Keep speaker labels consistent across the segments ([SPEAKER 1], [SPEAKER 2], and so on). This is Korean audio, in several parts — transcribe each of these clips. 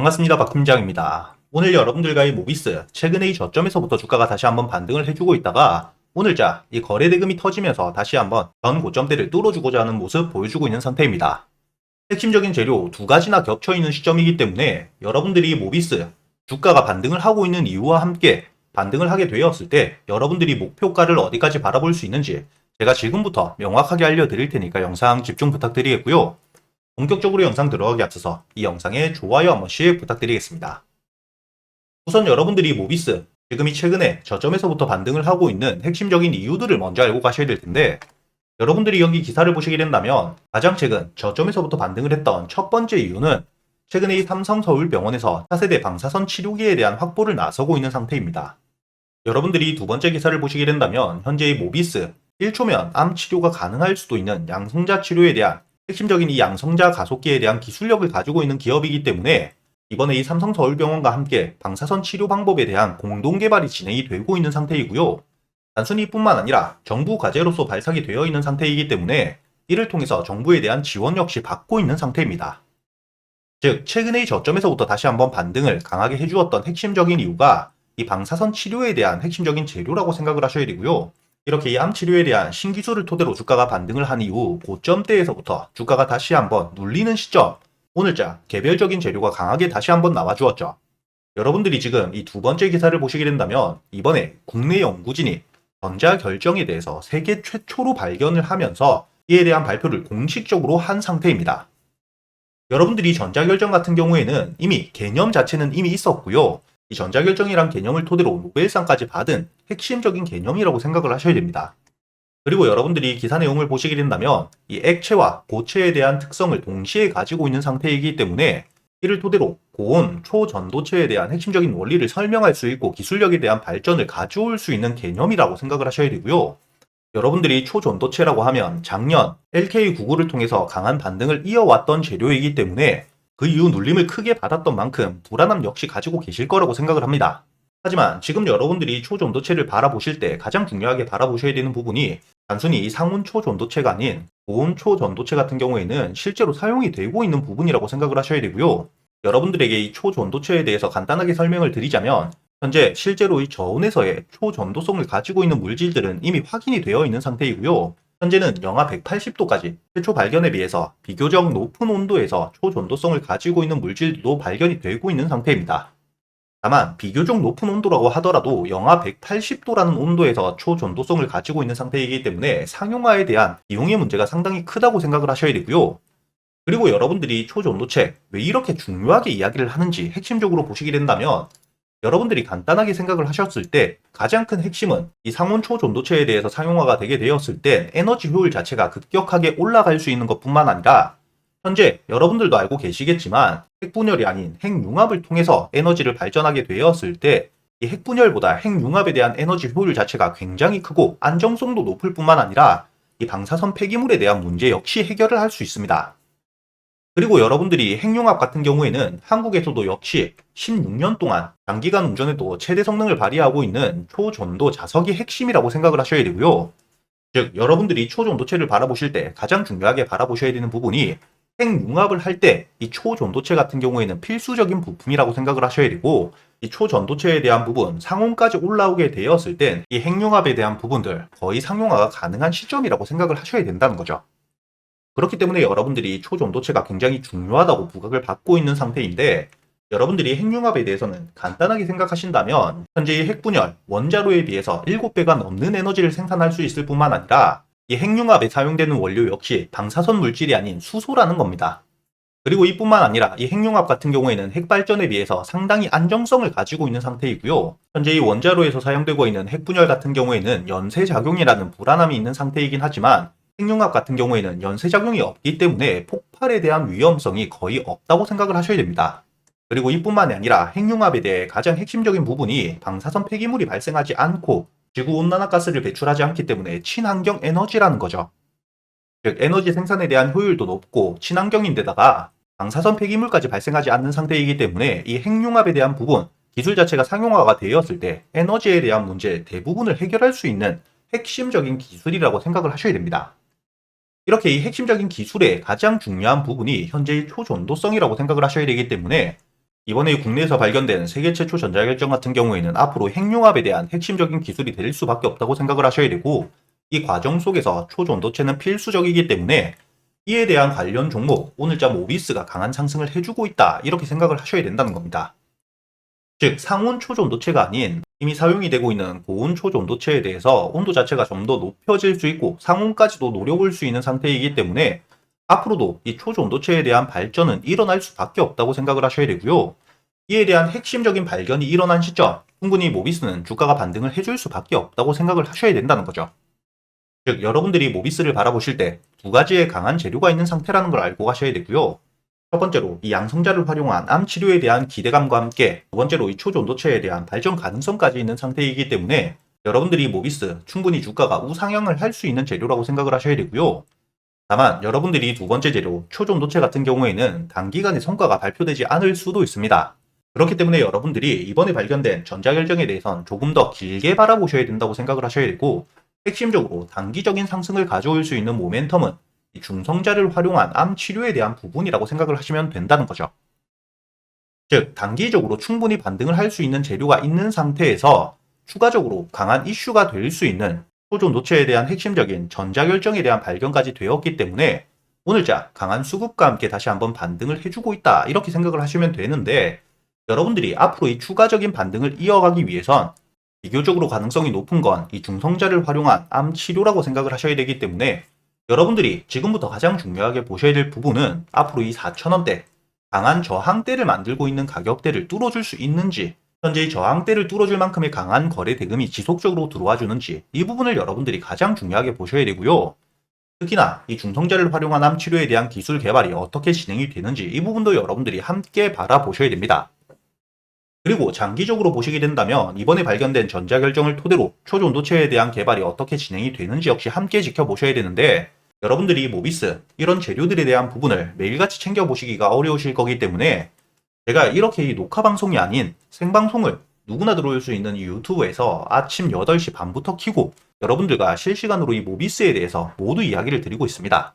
[SPEAKER 1] 반갑습니다. 박 팀장입니다. 오늘 여러분들과의 모비스, 최근에 이 저점에서부터 주가가 다시 한번 반등을 해주고 있다가 오늘자 이 거래대금이 터지면서 다시 한번 전 고점대를 뚫어주고자 하는 모습 보여주고 있는 상태입니다. 핵심적인 재료 두 가지나 겹쳐있는 시점이기 때문에 여러분들이 모비스, 주가가 반등을 하고 있는 이유와 함께 반등을 하게 되었을 때 여러분들이 목표가를 어디까지 바라볼 수 있는지 제가 지금부터 명확하게 알려드릴 테니까 영상 집중 부탁드리겠고요. 본격적으로 영상 들어가기 앞서서 이 영상에 좋아요 한 번씩 부탁드리겠습니다. 우선 여러분들이 모비스, 지금이 최근에 저점에서부터 반등을 하고 있는 핵심적인 이유들을 먼저 알고 가셔야 될 텐데, 여러분들이 여기 기사를 보시게 된다면 가장 최근 저점에서부터 반등을 했던 첫 번째 이유는 최근에 이 삼성서울병원에서 차세대 방사선 치료기에 대한 확보를 나서고 있는 상태입니다. 여러분들이 두 번째 기사를 보시게 된다면 현재 이 모비스, 1초면 암 치료가 가능할 수도 있는 양성자 치료에 대한 핵심적인 이 양성자 가속기에 대한 기술력을 가지고 있는 기업이기 때문에 이번에 이 삼성서울병원과 함께 방사선 치료 방법에 대한 공동 개발이 진행이 되고 있는 상태이고요. 단순히 이뿐만 아니라 정부 과제로서 발탁이 되어 있는 상태이기 때문에 이를 통해서 정부에 대한 지원 역시 받고 있는 상태입니다. 즉, 최근의 저점에서부터 다시 한번 반등을 강하게 해주었던 핵심적인 이유가 이 방사선 치료에 대한 핵심적인 재료라고 생각을 하셔야 되고요. 이렇게 이 암 치료에 대한 신기술을 토대로 주가가 반등을 한 이후 고점대에서부터 주가가 다시 한번 눌리는 시점, 오늘자 개별적인 재료가 강하게 다시 한번 나와주었죠. 여러분들이 지금 이 두 번째 기사를 보시게 된다면 이번에 국내 연구진이 전자 결정에 대해서 세계 최초로 발견을 하면서 이에 대한 발표를 공식적으로 한 상태입니다. 여러분들이 전자결정 같은 경우에는 이미 개념 자체는 이미 있었고요. 이 전자결정이란 개념을 토대로 노벨상까지 받은 핵심적인 개념이라고 생각을 하셔야 됩니다. 그리고 여러분들이 기사 내용을 보시게 된다면 이 액체와 고체에 대한 특성을 동시에 가지고 있는 상태이기 때문에 이를 토대로 고온, 초전도체에 대한 핵심적인 원리를 설명할 수 있고 기술력에 대한 발전을 가져올 수 있는 개념이라고 생각을 하셔야 되고요. 여러분들이 초전도체라고 하면 작년 LK99를 통해서 강한 반등을 이어왔던 재료이기 때문에 그 이후 눌림을 크게 받았던 만큼 불안함 역시 가지고 계실 거라고 생각을 합니다. 하지만 지금 여러분들이 초전도체를 바라보실 때 가장 중요하게 바라보셔야 되는 부분이 단순히 이 상온 초전도체가 아닌 고온 초전도체 같은 경우에는 실제로 사용이 되고 있는 부분이라고 생각을 하셔야 되고요. 여러분들에게 이 초전도체에 대해서 간단하게 설명을 드리자면 현재 실제로 이 저온에서의 초전도성을 가지고 있는 물질들은 이미 확인이 되어 있는 상태이고요. 현재는 영하 180도까지 최초 발견에 비해서 비교적 높은 온도에서 초전도성을 가지고 있는 물질도 발견이 되고 있는 상태입니다. 다만 비교적 높은 온도라고 하더라도 영하 180도라는 온도에서 초전도성을 가지고 있는 상태이기 때문에 상용화에 대한 비용의 문제가 상당히 크다고 생각을 하셔야 되고요. 그리고 여러분들이 초전도체 왜 이렇게 중요하게 이야기를 하는지 핵심적으로 보시게 된다면 여러분들이 간단하게 생각을 하셨을 때 가장 큰 핵심은 이 상온 초전도체에 대해서 상용화가 되게 되었을 때 에너지 효율 자체가 급격하게 올라갈 수 있는 것뿐만 아니라 현재 여러분들도 알고 계시겠지만 핵분열이 아닌 핵융합을 통해서 에너지를 발전하게 되었을 때 이 핵분열보다 핵융합에 대한 에너지 효율 자체가 굉장히 크고 안정성도 높을 뿐만 아니라 이 방사선 폐기물에 대한 문제 역시 해결을 할 수 있습니다. 그리고 여러분들이 핵융합 같은 경우에는 한국에서도 역시 16년 동안 장기간 운전에도 최대 성능을 발휘하고 있는 초전도 자석이 핵심이라고 생각을 하셔야 되고요. 즉 여러분들이 초전도체를 바라보실 때 가장 중요하게 바라보셔야 되는 부분이 핵융합을 할 때 이 초전도체 같은 경우에는 필수적인 부품이라고 생각을 하셔야 되고 이 초전도체에 대한 부분 상온까지 올라오게 되었을 땐 이 핵융합에 대한 부분들 거의 상용화가 가능한 시점이라고 생각을 하셔야 된다는 거죠. 그렇기 때문에 여러분들이 초전도체가 굉장히 중요하다고 부각을 받고 있는 상태인데 여러분들이 핵융합에 대해서는 간단하게 생각하신다면 현재 의 핵분열, 원자로에 비해서 7배가 넘는 에너지를 생산할 수 있을 뿐만 아니라 이 핵융합에 사용되는 원료 역시 방사선 물질이 아닌 수소라는 겁니다. 그리고 이뿐만 아니라 이 핵융합 같은 경우에는 핵발전에 비해서 상당히 안정성을 가지고 있는 상태이고요. 현재 이 원자로에서 사용되고 있는 핵분열 같은 경우에는 연쇄작용이라는 불안함이 있는 상태이긴 하지만 핵융합 같은 경우에는 연쇄작용이 없기 때문에 폭발에 대한 위험성이 거의 없다고 생각을 하셔야 됩니다. 그리고 이뿐만이 아니라 핵융합에 대해 가장 핵심적인 부분이 방사선 폐기물이 발생하지 않고 지구온난화가스를 배출하지 않기 때문에 친환경 에너지라는 거죠. 즉 에너지 생산에 대한 효율도 높고 친환경인데다가 방사선 폐기물까지 발생하지 않는 상태이기 때문에 이 핵융합에 대한 부분, 기술 자체가 상용화가 되었을 때 에너지에 대한 문제 대부분을 해결할 수 있는 핵심적인 기술이라고 생각을 하셔야 됩니다. 이렇게 이 핵심적인 기술의 가장 중요한 부분이 현재의 초전도성이라고 생각을 하셔야 되기 때문에 이번에 국내에서 발견된 세계 최초 전자결정 같은 경우에는 앞으로 핵융합에 대한 핵심적인 기술이 될 수밖에 없다고 생각을 하셔야 되고, 이 과정 속에서 초전도체는 필수적이기 때문에 이에 대한 관련 종목, 오늘자 모비스가 강한 상승을 해주고 있다, 이렇게 생각을 하셔야 된다는 겁니다. 즉 상온 초전도체가 아닌 이미 사용이 되고 있는 고온 초전도체에 대해서 온도 자체가 좀 더 높여질 수 있고 상온까지도 노려볼 수 있는 상태이기 때문에 앞으로도 이 초전도체에 대한 발전은 일어날 수밖에 없다고 생각을 하셔야 되고요. 이에 대한 핵심적인 발견이 일어난 시점, 충분히 모비스는 주가가 반등을 해줄 수밖에 없다고 생각을 하셔야 된다는 거죠. 즉 여러분들이 모비스를 바라보실 때 두 가지의 강한 재료가 있는 상태라는 걸 알고 가셔야 되고요. 첫 번째로 이 양성자를 활용한 암 치료에 대한 기대감과 함께 두 번째로 이 초전도체에 대한 발전 가능성까지 있는 상태이기 때문에 여러분들이 모비스 충분히 주가가 우상향을 할 수 있는 재료라고 생각을 하셔야 되고요. 다만 여러분들이 두 번째 재료 초전도체 같은 경우에는 단기간에 성과가 발표되지 않을 수도 있습니다. 그렇기 때문에 여러분들이 이번에 발견된 전자결정에 대해선 조금 더 길게 바라보셔야 된다고 생각을 하셔야 되고, 핵심적으로 단기적인 상승을 가져올 수 있는 모멘텀은 이 중성자를 활용한 암 치료에 대한 부분이라고 생각을 하시면 된다는 거죠. 즉 단기적으로 충분히 반등을 할 수 있는 재료가 있는 상태에서 추가적으로 강한 이슈가 될 수 있는 초전도체에 대한 핵심적인 전자결정에 대한 발견까지 되었기 때문에 오늘자 강한 수급과 함께 다시 한번 반등을 해주고 있다, 이렇게 생각을 하시면 되는데, 여러분들이 앞으로 이 추가적인 반등을 이어가기 위해선 비교적으로 가능성이 높은 건 이 중성자를 활용한 암 치료라고 생각을 하셔야 되기 때문에 여러분들이 지금부터 가장 중요하게 보셔야 될 부분은 앞으로 이 4,000원대 강한 저항대를 만들고 있는 가격대를 뚫어줄 수 있는지, 현재 이 저항대를 뚫어줄 만큼의 강한 거래 대금이 지속적으로 들어와 주는지, 이 부분을 여러분들이 가장 중요하게 보셔야 되고요. 특히나 이 중성자를 활용한 암 치료에 대한 기술 개발이 어떻게 진행이 되는지, 이 부분도 여러분들이 함께 바라보셔야 됩니다. 그리고 장기적으로 보시게 된다면 이번에 발견된 전자결정을 토대로 초전도체에 대한 개발이 어떻게 진행이 되는지 역시 함께 지켜보셔야 되는데, 여러분들이 모비스 이런 재료들에 대한 부분을 매일같이 챙겨보시기가 어려우실 거기 때문에 제가 이렇게 이 녹화 방송이 아닌 생방송을 누구나 들어올 수 있는 이 유튜브에서 아침 8시 반부터 켜고 여러분들과 실시간으로 이 모비스에 대해서 모두 이야기를 드리고 있습니다.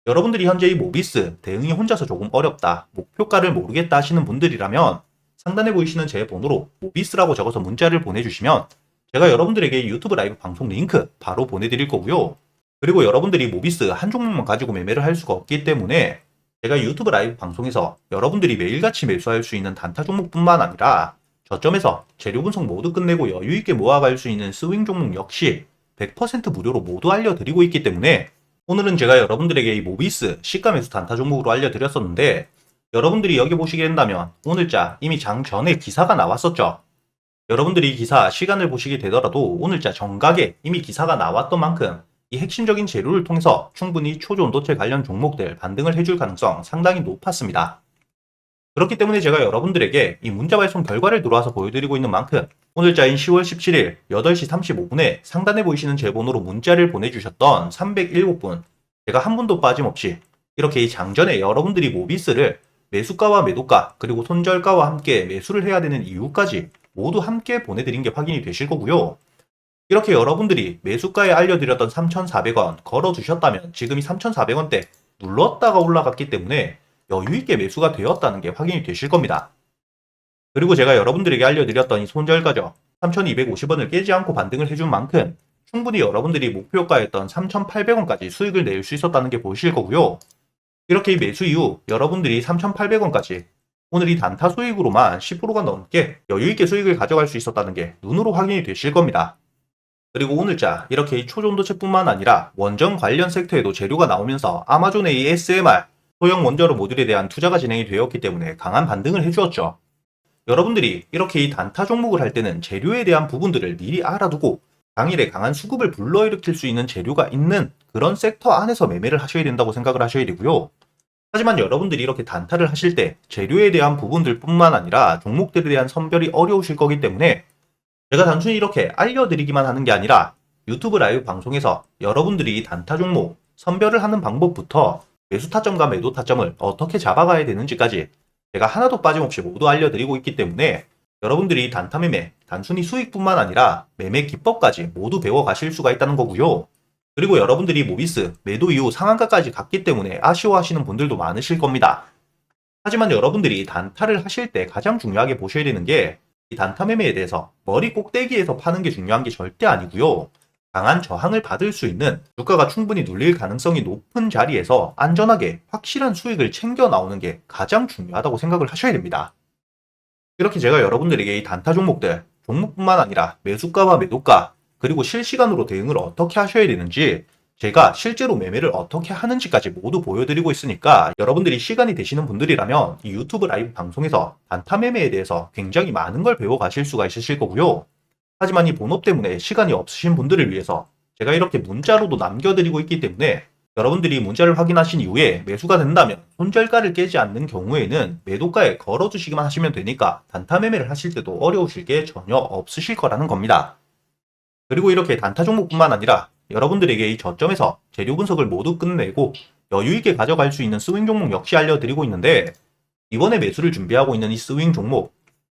[SPEAKER 1] 여러분들이 현재 이 모비스 대응이 혼자서 조금 어렵다, 목표가를 모르겠다 하시는 분들이라면 상단에 보이시는 제 번호로 모비스라고 적어서 문자를 보내주시면 제가 여러분들에게 유튜브 라이브 방송 링크 바로 보내드릴 거고요. 그리고 여러분들이 모비스 한 종목만 가지고 매매를 할 수가 없기 때문에 제가 유튜브 라이브 방송에서 여러분들이 매일같이 매수할 수 있는 단타 종목뿐만 아니라 저점에서 재료 분석 모두 끝내고 여유있게 모아갈 수 있는 스윙 종목 역시 100% 무료로 모두 알려드리고 있기 때문에 오늘은 제가 여러분들에게 이 모비스 시가 매수 단타 종목으로 알려드렸었는데, 여러분들이 여기 보시게 된다면 오늘자 이미 장 전에 기사가 나왔었죠. 여러분들이 이 기사 시간을 보시게 되더라도 오늘자 정각에 이미 기사가 나왔던 만큼 이 핵심적인 재료를 통해서 충분히 초전도체 관련 종목들 반등을 해줄 가능성 상당히 높았습니다. 그렇기 때문에 제가 여러분들에게 이 문자 발송 결과를 들어와서 보여드리고 있는 만큼 오늘자인 10월 17일 8시 35분에 상단에 보이시는 제 번호로 문자를 보내주셨던 307분, 제가 한 분도 빠짐없이 이렇게 이 장전에 여러분들이 모비스를 매수가와 매도가 그리고 손절가와 함께 매수를 해야 되는 이유까지 모두 함께 보내드린 게 확인이 되실 거고요. 이렇게 여러분들이 매수가에 알려드렸던 3,400원 걸어두셨다면 지금이 3,400원대 눌렀다가 올라갔기 때문에 여유있게 매수가 되었다는 게 확인이 되실 겁니다. 그리고 제가 여러분들에게 알려드렸던 이 손절가죠. 3,250원을 깨지 않고 반등을 해준 만큼 충분히 여러분들이 목표가였던 3,800원까지 수익을 낼 수 있었다는 게 보이실 거고요. 이렇게 이 매수 이후 여러분들이 3,800원까지 오늘 이 단타 수익으로만 10%가 넘게 여유있게 수익을 가져갈 수 있었다는 게 눈으로 확인이 되실 겁니다. 그리고 오늘자 이렇게 이 초전도체뿐만 아니라 원전 관련 섹터에도 재료가 나오면서 아마존의 이 SMR 소형 원자로 모듈에 대한 투자가 진행이 되었기 때문에 강한 반등을 해주었죠. 여러분들이 이렇게 이 단타 종목을 할 때는 재료에 대한 부분들을 미리 알아두고 당일에 강한 수급을 불러일으킬 수 있는 재료가 있는 그런 섹터 안에서 매매를 하셔야 된다고 생각을 하셔야 되고요. 하지만 여러분들이 이렇게 단타를 하실 때 재료에 대한 부분들 뿐만 아니라 종목들에 대한 선별이 어려우실 거기 때문에 제가 단순히 이렇게 알려드리기만 하는 게 아니라 유튜브 라이브 방송에서 여러분들이 단타 종목 선별을 하는 방법부터 매수 타점과 매도 타점을 어떻게 잡아가야 되는지까지 제가 하나도 빠짐없이 모두 알려드리고 있기 때문에 여러분들이 단타 매매, 단순히 수익뿐만 아니라 매매 기법까지 모두 배워가실 수가 있다는 거고요. 그리고 여러분들이 모비스 매도 이후 상한가까지 갔기 때문에 아쉬워하시는 분들도 많으실 겁니다. 하지만 여러분들이 단타를 하실 때 가장 중요하게 보셔야 되는 게 이 단타 매매에 대해서 머리 꼭대기에서 파는 게 중요한 게 절대 아니고요. 강한 저항을 받을 수 있는 주가가 충분히 눌릴 가능성이 높은 자리에서 안전하게 확실한 수익을 챙겨 나오는 게 가장 중요하다고 생각을 하셔야 됩니다. 이렇게 제가 여러분들에게 이 단타 종목들, 종목뿐만 아니라 매수가와 매도가, 그리고 실시간으로 대응을 어떻게 하셔야 되는지 제가 실제로 매매를 어떻게 하는지까지 모두 보여드리고 있으니까 여러분들이 시간이 되시는 분들이라면 이 유튜브 라이브 방송에서 단타 매매에 대해서 굉장히 많은 걸 배워가실 수가 있으실 거고요. 하지만 이 본업 때문에 시간이 없으신 분들을 위해서 제가 이렇게 문자로도 남겨드리고 있기 때문에 여러분들이 문자를 확인하신 이후에 매수가 된다면 손절가를 깨지 않는 경우에는 매도가에 걸어두시기만 하시면 되니까 단타 매매를 하실 때도 어려우실 게 전혀 없으실 거라는 겁니다. 그리고 이렇게 단타 종목뿐만 아니라 여러분들에게 이 저점에서 재료 분석을 모두 끝내고 여유있게 가져갈 수 있는 스윙 종목 역시 알려드리고 있는데 이번에 매수를 준비하고 있는 이 스윙 종목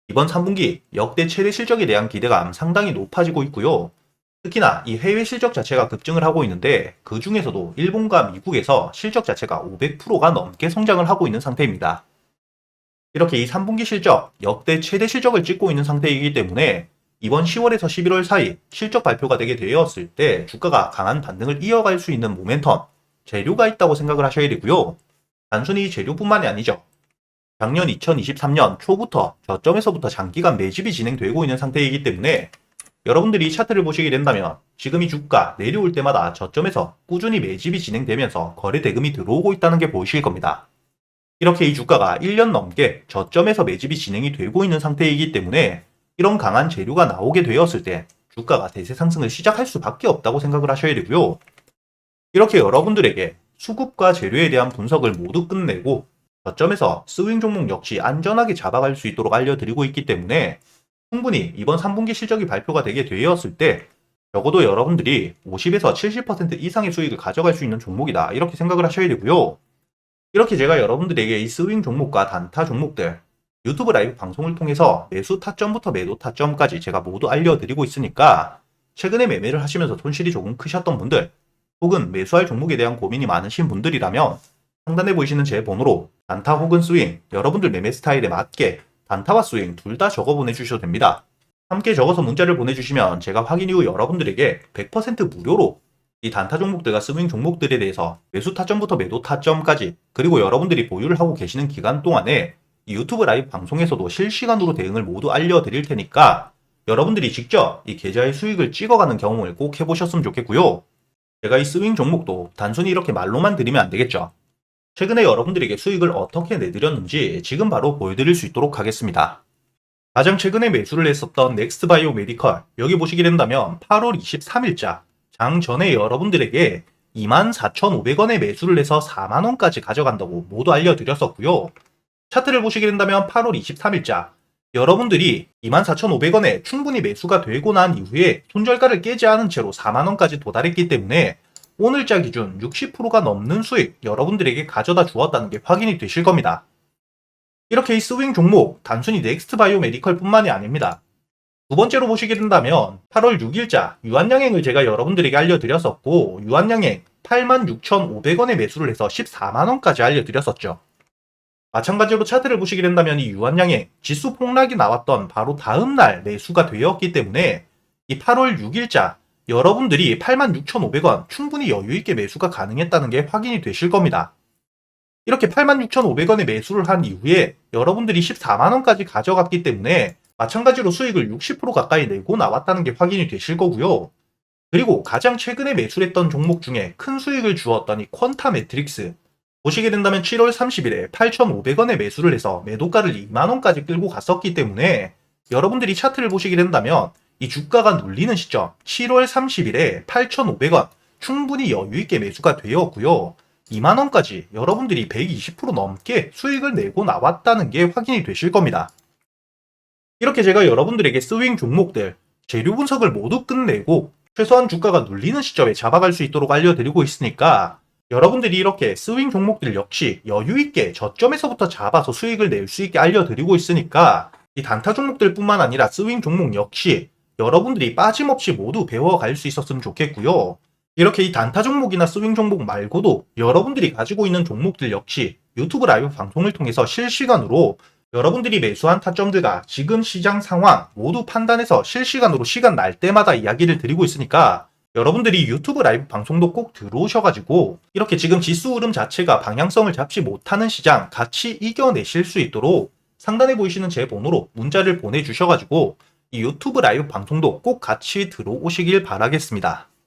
[SPEAKER 1] 이번 3분기 역대 최대 실적에 대한 기대감 상당히 높아지고 있고요. 특히나 이 해외 실적 자체가 급증을 하고 있는데 그 중에서도 일본과 미국에서 실적 자체가 500%가 넘게 성장을 하고 있는 상태입니다. 이렇게 이 3분기 실적 역대 최대 실적을 찍고 있는 상태이기 때문에 이번 10월에서 11월 사이 실적 발표가 되게 되었을 때 주가가 강한 반등을 이어갈 수 있는 모멘텀, 재료가 있다고 생각을 하셔야 되고요. 단순히 재료뿐만이 아니죠. 작년 2023년 초부터 저점에서부터 장기간 매집이 진행되고 있는 상태이기 때문에 여러분들이 차트를 보시게 된다면 지금 이 주가 내려올 때마다 저점에서 꾸준히 매집이 진행되면서 거래 대금이 들어오고 있다는 게 보이실 겁니다. 이렇게 이 주가가 1년 넘게 저점에서 매집이 진행이 되고 있는 상태이기 때문에 이런 강한 재료가 나오게 되었을 때 주가가 대세 상승을 시작할 수밖에 없다고 생각을 하셔야 되고요. 이렇게 여러분들에게 수급과 재료에 대한 분석을 모두 끝내고 저점에서 스윙 종목 역시 안전하게 잡아갈 수 있도록 알려드리고 있기 때문에 충분히 이번 3분기 실적이 발표가 되게 되었을 때 적어도 여러분들이 50에서 70% 이상의 수익을 가져갈 수 있는 종목이다 이렇게 생각을 하셔야 되고요. 이렇게 제가 여러분들에게 이 스윙 종목과 단타 종목들 유튜브 라이브 방송을 통해서 매수 타점부터 매도 타점까지 제가 모두 알려드리고 있으니까 최근에 매매를 하시면서 손실이 조금 크셨던 분들 혹은 매수할 종목에 대한 고민이 많으신 분들이라면 상단에 보이시는 제 번호로 단타 혹은 스윙 여러분들 매매 스타일에 맞게 단타와 스윙 둘 다 적어 보내주셔도 됩니다. 함께 적어서 문자를 보내주시면 제가 확인 이후 여러분들에게 100% 무료로 이 단타 종목들과 스윙 종목들에 대해서 매수 타점부터 매도 타점까지 그리고 여러분들이 보유를 하고 계시는 기간 동안에 이 유튜브 라이브 방송에서도 실시간으로 대응을 모두 알려드릴 테니까 여러분들이 직접 이 계좌의 수익을 찍어가는 경험을 꼭 해보셨으면 좋겠고요. 제가 이 스윙 종목도 단순히 이렇게 말로만 드리면 안 되겠죠. 최근에 여러분들에게 수익을 어떻게 내드렸는지 지금 바로 보여드릴 수 있도록 하겠습니다. 가장 최근에 매수를 했었던 넥스트바이오 메디컬 여기 보시게 된다면 8월 23일자 장 전에 여러분들에게 24,500원에 매수를 해서 4만원까지 가져간다고 모두 알려드렸었고요. 차트를 보시게 된다면 8월 23일자 여러분들이 24,500원에 충분히 매수가 되고 난 이후에 손절가를 깨지 않은 채로 4만원까지 도달했기 때문에 오늘자 기준 60%가 넘는 수익 여러분들에게 가져다 주었다는 게 확인이 되실 겁니다. 이렇게 이 스윙 종목 단순히 넥스트바이오 메디컬 뿐만이 아닙니다. 두 번째로 보시게 된다면 8월 6일자 유한양행을 제가 여러분들에게 알려드렸었고 유한양행 86,500원에 매수를 해서 14만원까지 알려드렸었죠. 마찬가지로 차트를 보시게 된다면 이 유한양행 지수 폭락이 나왔던 바로 다음날 매수가 되었기 때문에 이 8월 6일자 여러분들이 86,500원 충분히 여유있게 매수가 가능했다는 게 확인이 되실 겁니다. 이렇게 86,500원에 매수를 한 이후에 여러분들이 14만원까지 가져갔기 때문에 마찬가지로 수익을 60% 가까이 내고 나왔다는 게 확인이 되실 거고요. 그리고 가장 최근에 매수를 했던 종목 중에 큰 수익을 주었던 이 퀀타 매트릭스 보시게 된다면 7월 30일에 8,500원에 매수를 해서 매도가를 2만원까지 끌고 갔었기 때문에 여러분들이 차트를 보시게 된다면 이 주가가 눌리는 시점 7월 30일에 8,500원 충분히 여유있게 매수가 되었고요. 2만원까지 여러분들이 120% 넘게 수익을 내고 나왔다는 게 확인이 되실 겁니다. 이렇게 제가 여러분들에게 스윙 종목들 재료 분석을 모두 끝내고 최소한 주가가 눌리는 시점에 잡아갈 수 있도록 알려드리고 있으니까 여러분들이 이렇게 스윙 종목들 역시 여유있게 저점에서부터 잡아서 수익을 낼 수 있게 알려드리고 있으니까 이 단타 종목들 뿐만 아니라 스윙 종목 역시 여러분들이 빠짐없이 모두 배워갈 수 있었으면 좋겠고요. 이렇게 이 단타 종목이나 스윙 종목 말고도 여러분들이 가지고 있는 종목들 역시 유튜브 라이브 방송을 통해서 실시간으로 여러분들이 매수한 타점들과 지금 시장 상황 모두 판단해서 실시간으로 시간 날 때마다 이야기를 드리고 있으니까 여러분들이 유튜브 라이브 방송도 꼭 들어오셔가지고 이렇게 지금 지수 흐름 자체가 방향성을 잡지 못하는 시장 같이 이겨내실 수 있도록 상단에 보이시는 제 번호로 문자를 보내주셔가지고 이 유튜브 라이브 방송도 꼭 같이 들어오시길 바라겠습니다.